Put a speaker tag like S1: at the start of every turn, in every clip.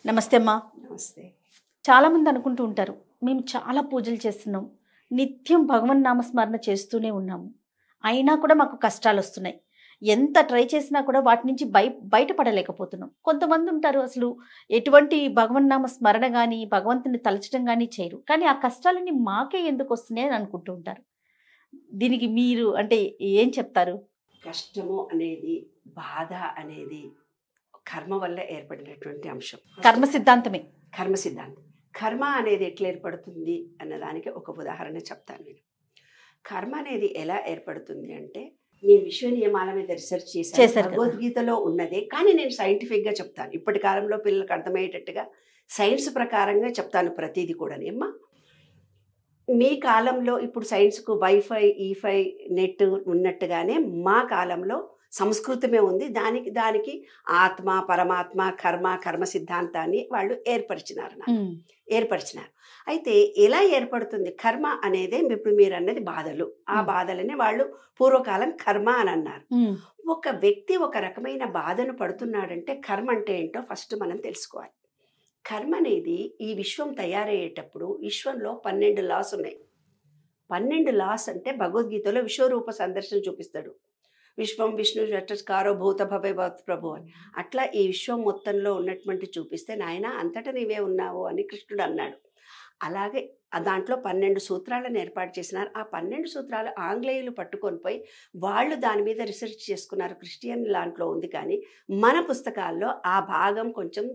S1: నమస్తే అమ్మా.
S2: నమస్తే.
S1: చాలామంది అనుకుంటూ ఉంటారు, మేము చాలా పూజలు చేస్తున్నాం, నిత్యం భగవన్ నామస్మరణ చేస్తూనే ఉన్నాము, అయినా కూడా మాకు కష్టాలు వస్తున్నాయి, ఎంత ట్రై చేసినా కూడా వాటి నుంచి బయటపడలేకపోతున్నాం. కొంతమంది ఉంటారు అసలు ఎటువంటి భగవన్ నామ స్మరణ కానీ భగవంతుని తలచడం కానీ చేయరు, కానీ ఆ కష్టాలన్నీ మాకే ఎందుకు వస్తున్నాయి అని అనుకుంటూ ఉంటారు. దీనికి మీరు అంటే ఏం చెప్తారు?
S2: కష్టము అనేది, బాధ అనేది కర్మ వల్ల ఏర్పడినటువంటి అంశం.
S1: కర్మ సిద్ధాంతమే.
S2: కర్మ సిద్ధాంతం. కర్మ అనేది ఎట్లా ఏర్పడుతుంది అన్నదానికి ఒక ఉదాహరణ చెప్తాను నేను. కర్మ అనేది ఎలా ఏర్పడుతుంది అంటే, నేను విశ్వ నియమాల మీద రీసెర్చ్ చేశాను, భగవద్గీతలో ఉన్నదే, కానీ నేను సైంటిఫిక్గా చెప్తాను. ఇప్పటి కాలంలో పిల్లలకు అర్థమయ్యేటట్టుగా సైన్స్ ప్రకారంగా చెప్తాను ప్రతిదీ కూడా. ఏమ్మా, మీ కాలంలో ఇప్పుడు సైన్స్కు వైఫై ఈఫై నెట్ ఉన్నట్టుగానే మా కాలంలో సంస్కృతమే ఉంది. దానికి ఆత్మ, పరమాత్మ, కర్మ సిద్ధాంతాన్ని వాళ్ళు ఏర్పరిచినారు. అయితే ఎలా ఏర్పడుతుంది కర్మ అనేది? ఇప్పుడు మీరు అన్నది బాధలు, ఆ బాధలని వాళ్ళు పూర్వకాలం కర్మ అని అన్నారు. ఒక వ్యక్తి ఒక రకమైన బాధను పడుతున్నాడంటే కర్మ అంటే ఏంటో ఫస్ట్ మనం తెలుసుకోవాలి. కర్మ అనేది ఈ విశ్వం తయారయ్యేటప్పుడు విశ్వంలో 12 లాస్ ఉన్నాయి. 12 లాస్ అంటే భగవద్గీతలో విశ్వరూప సందర్శన చూపిస్తాడు. విశ్వం విష్ణు చట్టారో భూత భవే ప్రభు అని. అట్లా ఈ విశ్వం మొత్తంలో ఉన్నటువంటి చూపిస్తే, నాయన అంతటా నీవే ఉన్నావు అని కృష్ణుడు అన్నాడు. అలాగే దాంట్లో 12 సూత్రాలను ఏర్పాటు చేసినారు. ఆ 12 సూత్రాలు ఆంగ్లేయులు పట్టుకొని పోయి వాళ్ళు దాని మీద రీసెర్చ్ చేసుకున్నారు. క్రిస్టియన్ దాంట్లో ఉంది, కానీ మన పుస్తకాల్లో ఆ భాగం కొంచెం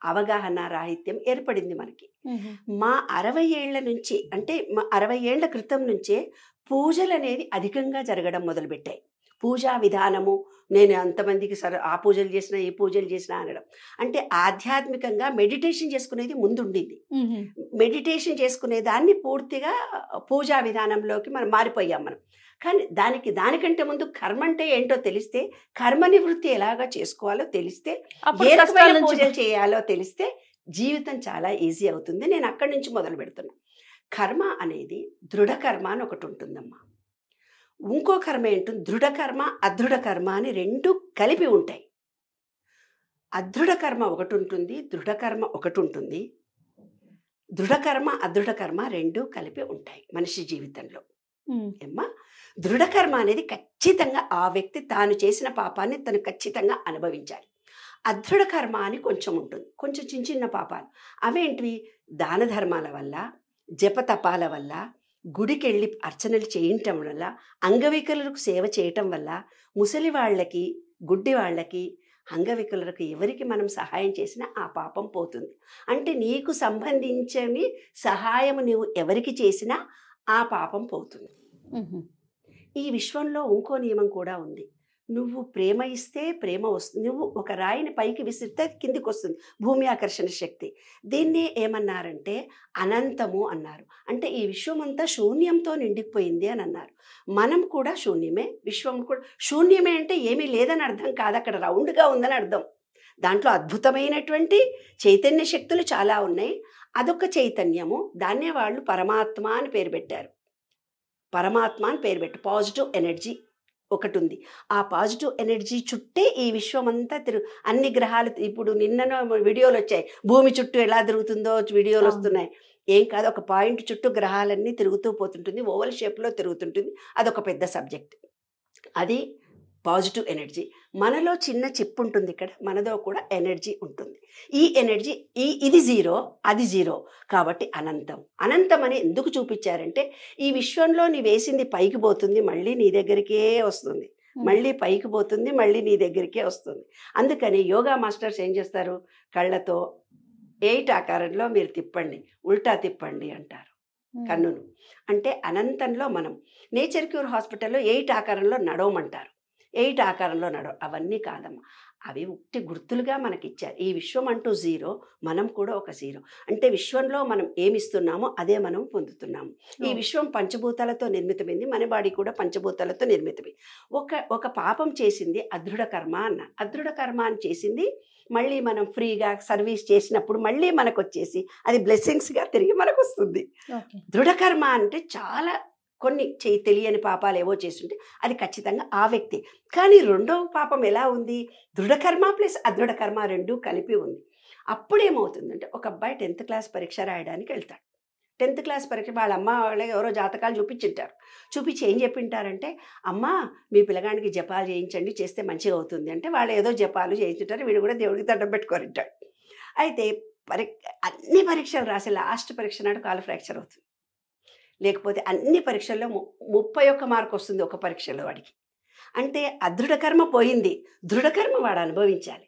S2: అవగాహన రాహిత్యం ఏర్పడింది మనకి. మా 60 ఏళ్ల నుంచి, అంటే మా 60 ఏళ్ల క్రితం నుంచే పూజలు అనేది అధికంగా జరగడం మొదలుపెట్టాయి. పూజా విధానము, నేను అంతమందికి ఆ పూజలు చేసిన ఈ పూజలు చేసిన అనడం అంటే ఆధ్యాత్మికంగా మెడిటేషన్ చేసుకునేది ముందుండింది. మెడిటేషన్ చేసుకునే దాన్ని పూర్తిగా పూజా విధానంలోకి మనం మారిపోయాం మనం. కానీ దానికంటే ముందు కర్మ అంటే ఏంటో తెలిస్తే, కర్మ నివృత్తి ఎలాగా చేసుకోవాలో తెలిస్తే, ఏ రకమైన పూజలు చేయాలో తెలిస్తే జీవితం చాలా ఈజీ అవుతుంది. నేను అక్కడి నుంచి మొదలు పెడుతున్నా. కర్మ అనేది దృఢ కర్మ అని ఒకటి ఉంటుందమ్మా. ఇంకో కర్మ ఏంటుంది, దృఢ కర్మ అదృఢ కర్మ అని 2 కలిపి ఉంటాయి. అదృఢ కర్మ ఒకటి ఉంటుంది, దృఢ కర్మ ఒకటి ఉంటుంది. దృఢ కర్మ అదృఢ కర్మ 2 కలిపి ఉంటాయి మనిషి జీవితంలో. ఏమ్మా, దృఢ కర్మ అనేది ఖచ్చితంగా ఆ వ్యక్తి తాను చేసిన పాపాన్ని తను ఖచ్చితంగా అనుభవించాలి. అదృఢ కర్మ అని కొంచెం ఉంటుంది, కొంచెం చిన్న పాపాలు. అవేంటివి? దాన ధర్మాల వల్ల, జపతపాల వల్ల, గుడికెళ్ళి అర్చనలు చేయటం వల్ల, అంగవికలులకు సేవ చేయటం వల్ల, ముసలి వాళ్ళకి, గుడ్డి వాళ్ళకి, అంగవికలులకు ఎవరికి మనం సహాయం చేసినా ఆ పాపం పోతుంది. అంటే నీకు సంబంధించని సహాయం నువ్వు ఎవరికి చేసినా ఆ పాపం పోతుంది. ఈ విశ్వంలో ఇంకో నియమం కూడా ఉంది. నువ్వు ప్రేమ ఇస్తే ప్రేమ వస్తుంది. నువ్వు ఒక రాయిని పైకి విసిరితే కిందికి వస్తుంది, భూమి ఆకర్షణ శక్తి. దీన్ని ఏమన్నారంటే అనంతము అన్నారు. అంటే ఈ విశ్వం అంతా శూన్యంతో నిండిపోయింది అని అన్నారు. మనం కూడా శూన్యమే, విశ్వం కూడా శూన్యమే. అంటే ఏమీ లేదని అర్థం కాదు, అక్కడ రౌండ్గా ఉందని అర్థం. దాంట్లో అద్భుతమైనటువంటి చైతన్య శక్తులు చాలా ఉన్నాయి. అదొక చైతన్యము, దాన్నే వాళ్ళు పరమాత్మ అని పేరు పెట్టారు. పరమాత్మ అని పేరు పెట్టి పాజిటివ్ ఎనర్జీ ఒకటి ఉంది. ఆ పాజిటివ్ ఎనర్జీ చుట్టే ఈ విశ్వం అంతా అన్ని గ్రహాలు. ఇప్పుడు నిన్న వీడియోలు వచ్చాయి, భూమి చుట్టూ ఎలా తిరుగుతుందో వీడియోలు వస్తున్నాయి. ఏం కాదు, ఒక పాయింట్ చుట్టూ గ్రహాలన్నీ తిరుగుతూ పోతుంటుంది, ఓవల్ షేప్లో తిరుగుతుంటుంది. అదొక పెద్ద సబ్జెక్ట్. అది పాజిటివ్ ఎనర్జీ. మనలో చిన్న చిప్ ఉంటుంది ఇక్కడ, మనదో కూడా ఎనర్జీ ఉంటుంది. ఈ ఎనర్జీ ఇది జీరో, అది జీరో, కాబట్టి అనంతం. అనంతం అని ఎందుకు చూపించారంటే, ఈ విశ్వంలో నీ వేసింది పైకి పోతుంది, మళ్ళీ నీ దగ్గరికే వస్తుంది, మళ్ళీ పైకి పోతుంది, మళ్ళీ నీ దగ్గరికే వస్తుంది. అందుకని యోగా మాస్టర్స్ ఏం చేస్తారు, కళ్ళతో 8 ఆకారంలో మీరు తిప్పండి, ఉల్టా తిప్పండి అంటారు కన్నును. అంటే అనంతంలో మనం నేచర్ క్యూర్ హాస్పిటల్లో 8 ఆకారంలో నడవమంటారు. 8 ఆకారంలో అవన్నీ కాదమ్మా, అవి ఉట్టి గుర్తులుగా మనకిచ్చారు. ఈ విశ్వం అంటూ జీరో, మనం కూడా ఒక జీరో. అంటే విశ్వంలో మనం ఏమిస్తున్నామో అదే మనం పొందుతున్నాము. ఈ విశ్వం పంచభూతాలతో నిర్మితమైంది, మన బాడీ కూడా పంచభూతాలతో నిర్మితమే. ఒక పాపం చేసింది అదృఢ కర్మ అన్న. అదృఢ కర్మ అని చేసింది మళ్ళీ మనం ఫ్రీగా సర్వీస్ చేసినప్పుడు మళ్ళీ మనకు వచ్చేసి అది బ్లెస్సింగ్స్గా తిరిగి మనకు వస్తుంది. దృఢ కర్మ అంటే చాలా కొన్ని తెలియని పాపాలు ఏవో చేస్తుంటే అది ఖచ్చితంగా ఆ వ్యక్తి. కానీ రెండవ పాపం ఎలా ఉంది, దృఢకర్మ ప్లస్ అదృఢకర్మ రెండూ కలిపి ఉంది. అప్పుడేమవుతుందంటే ఒక అబ్బాయి 10th క్లాస్ పరీక్ష రాయడానికి వెళ్తాడు. 10th క్లాస్ పరీక్ష వాళ్ళ అమ్మ వాళ్ళకి ఎవరో జాతకాలు చూపించింటారు. చూపించి ఏం చెప్పింటారంటే, అమ్మ మీ పిల్లగానికి జపాలు చేయించండి, చేస్తే మంచిగా అవుతుంది అంటే వాళ్ళు ఏదో జపాలు చేయించుంటారు. వీడు కూడా దేవుడికి దండం పెట్టుకోరింటాడు. అయితే అన్ని పరీక్షలు రాసి లాస్ట్ పరీక్ష నాడు కాలు ఫ్రాక్చర్ అవుతుంది. లేకపోతే అన్ని పరీక్షల్లో 31 మార్కు వస్తుంది ఒక పరీక్షలో వాడికి. అంటే అదృఢకర్మ పోయింది, దృఢకర్మ వాడు అనుభవించాలి.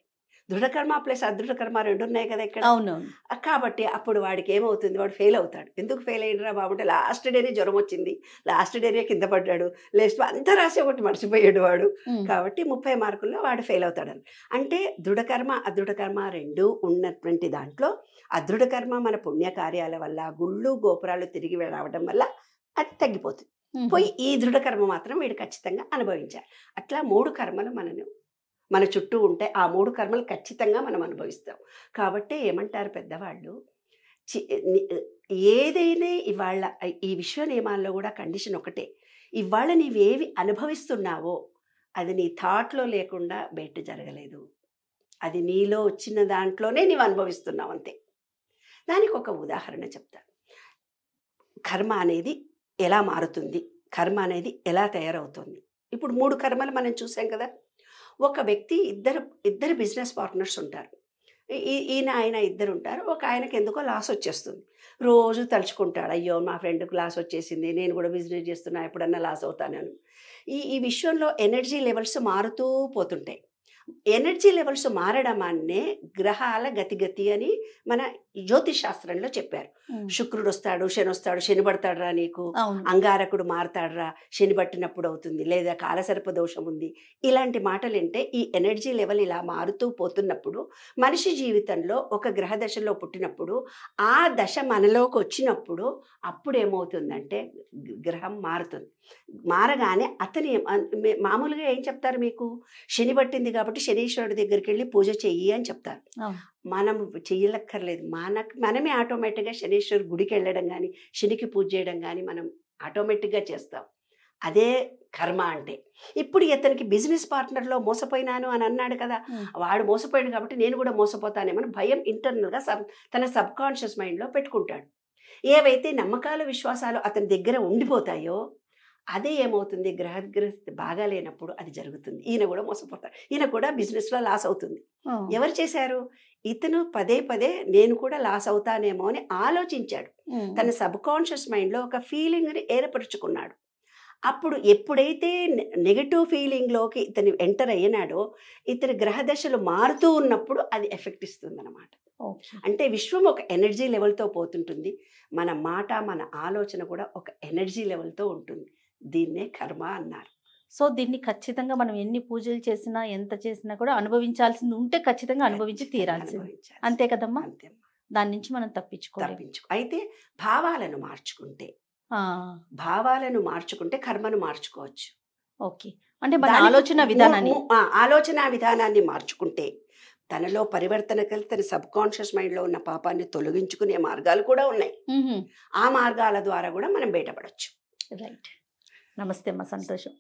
S2: దృఢకర్మ ప్లస్ అదృఢకర్మ రెండు ఉన్నాయి కదా ఇక్కడ.
S1: అవునవును.
S2: కాబట్టి అప్పుడు వాడికి ఏమవుతుంది, వాడు ఫెయిల్ అవుతాడు. ఎందుకు ఫెయిల్ అయినరా బాబు అంటే లాస్ట్ డేనే జ్వరం వచ్చింది, లాస్ట్ డేనే కింద పడ్డాడు, లేస్ట్ అంతా రాసి ఒకటి మర్చిపోయాడు వాడు. కాబట్టి 30 మార్కుల్లో వాడు ఫెయిల్ అవుతాడని. అంటే దృఢకర్మ అదృఢకర్మ రెండు ఉన్నటువంటి దాంట్లో అదృఢకర్మ మన పుణ్యకార్యాల వల్ల, గుళ్ళు గోపురాలు తిరిగి రావడం వల్ల అది తగ్గిపోతుంది. పోయి ఈ దృఢకర్మ మాత్రం వీడు ఖచ్చితంగా అనుభవించాలి. అట్లా 3 కర్మలు మన చుట్టూ ఉంటే ఆ 3 కర్మలు ఖచ్చితంగా మనం అనుభవిస్తాం. కాబట్టి ఏమంటారు పెద్దవాళ్ళు, ఏదైనా ఇవాళ ఈ విశ్వ నియమాల్లో కూడా కండిషన్ ఒకటే, ఇవాళ నీవేవి అనుభవిస్తున్నావో అది నీ థాట్లో లేకుండా బయట జరగలేదు, అది నీలో వచ్చిన దాంట్లోనే నీవు అనుభవిస్తున్నావు అంతే. దానికి ఒక ఉదాహరణ చెప్తాను. కర్మ అనేది ఎలా మారుతుంది, కర్మ అనేది ఎలా తయారవుతుంది. ఇప్పుడు 3 కర్మలు మనం చూసాం కదా. ఒక వ్యక్తి ఇద్దరు బిజినెస్ పార్ట్నర్స్ ఉంటారు. ఈయన ఆయన ఇద్దరు ఉంటారు. ఒక ఆయనకి ఎందుకో లాస్ వచ్చేస్తుంది. రోజు తలుచుకుంటాడు, అయ్యో మా ఫ్రెండ్కి లాస్ వచ్చేసింది, నేను కూడా బిజినెస్ చేస్తున్నా, ఎప్పుడన్నా లాస్ అవుతానని. ఈ విశ్వంలో ఎనర్జీ లెవెల్స్ మారుతూ పోతుంటాయి. ఎనర్జీ లెవెల్స్ మారడం అనే గ్రహాల గతిగతి అని మన జ్యోతిష్ శాస్త్రంలో చెప్పారు. శుక్రుడు వస్తాడు, శని వస్తాడు, శని పడతాడు రా నీకు, అంగారకుడు మారతాడు రా, శని పట్టినప్పుడు అవుతుంది, లేదా కాలసర్ప దోషం ఉంది, ఇలాంటి మాటలు అంటే ఈ ఎనర్జీ లెవెల్ ఇలా మారుతూ పోతున్నప్పుడు మనిషి జీవితంలో ఒక గ్రహ దశలో పుట్టినప్పుడు ఆ దశ మనలోకి వచ్చినప్పుడు అప్పుడు ఏమవుతుందంటే గ్రహం మారుతుంది. మారగానే అతని మామూలుగా ఏం చెప్తారు మీకు, శని పట్టింది కాబట్టి శనీశ్వరుడి దగ్గరికి వెళ్ళి పూజ చెయ్యి అని చెప్తారు. మనం చెయ్యలక్కర్లేదు, మనమే ఆటోమేటిక్గా శనీశ్వరు గుడికి వెళ్ళడం కానీ శనికి పూజ చేయడం కానీ మనం ఆటోమేటిక్గా చేస్తాం. అదే కర్మ అంటే. ఇప్పుడు ఇతనికి బిజినెస్ పార్ట్నర్లో మోసపోయినాను అని అన్నాడు కదా, వాడు మోసపోయాడు కాబట్టి నేను కూడా మోసపోతానేమని భయం ఇంటర్నల్గా తన సబ్ కాన్షియస్ మైండ్లో పెట్టుకుంటాడు. ఏవైతే నమ్మకాలు విశ్వాసాలు అతని దగ్గర ఉండిపోతాయో అదే ఏమవుతుంది, గ్రహస్థితి బాగా లేనప్పుడు అది జరుగుతుంది. ఈయన కూడా మోసపోతాడు, ఈయన కూడా బిజినెస్లో లాస్ అవుతుంది. ఎవరు చేశారు, ఇతను పదే పదే నేను కూడా లాస్ అవుతానేమో అని ఆలోచించాడు. తన సబ్ కాన్షియస్ మైండ్లో ఒక ఫీలింగ్ని ఏర్పరుచుకున్నాడు. అప్పుడు ఎప్పుడైతే నెగటివ్ ఫీలింగ్లోకి ఇతను ఎంటర్ అయ్యినాడో ఇతని గ్రహదశలు మారుతూ ఉన్నప్పుడు అది ఎఫెక్ట్ ఇస్తుంది అన్నమాట. అంటే విశ్వం ఒక ఎనర్జీ లెవెల్తో పోతుంటుంది, మన మాట మన ఆలోచన కూడా ఒక ఎనర్జీ లెవెల్తో ఉంటుంది. దీన్నే కర్మ అన్నారు.
S1: సో దీన్ని ఖచ్చితంగా మనం ఎన్ని పూజలు చేసినా ఎంత చేసినా కూడా అనుభవించాల్సింది ఉంటే ఖచ్చితంగా అనుభవించి తీరాల్సింది, అంతే కదమ్మా. దాని నుంచి మనం తప్పించుకో.
S2: అయితే భావాలను మార్చుకుంటే కర్మను మార్చుకోవచ్చు.
S1: ఓకే, అంటే మన
S2: ఆలోచన విధానాన్ని మార్చుకుంటే తనలో పరివర్తన కలిగి తన సబ్ కాన్షియస్ మైండ్లో ఉన్న పాపాన్ని తొలగించుకునే మార్గాలు కూడా ఉన్నాయి. ఆ మార్గాల ద్వారా కూడా మనం బయటపడవచ్చు.
S1: రైట్. నమస్తే అమ్మ, సంతోషం.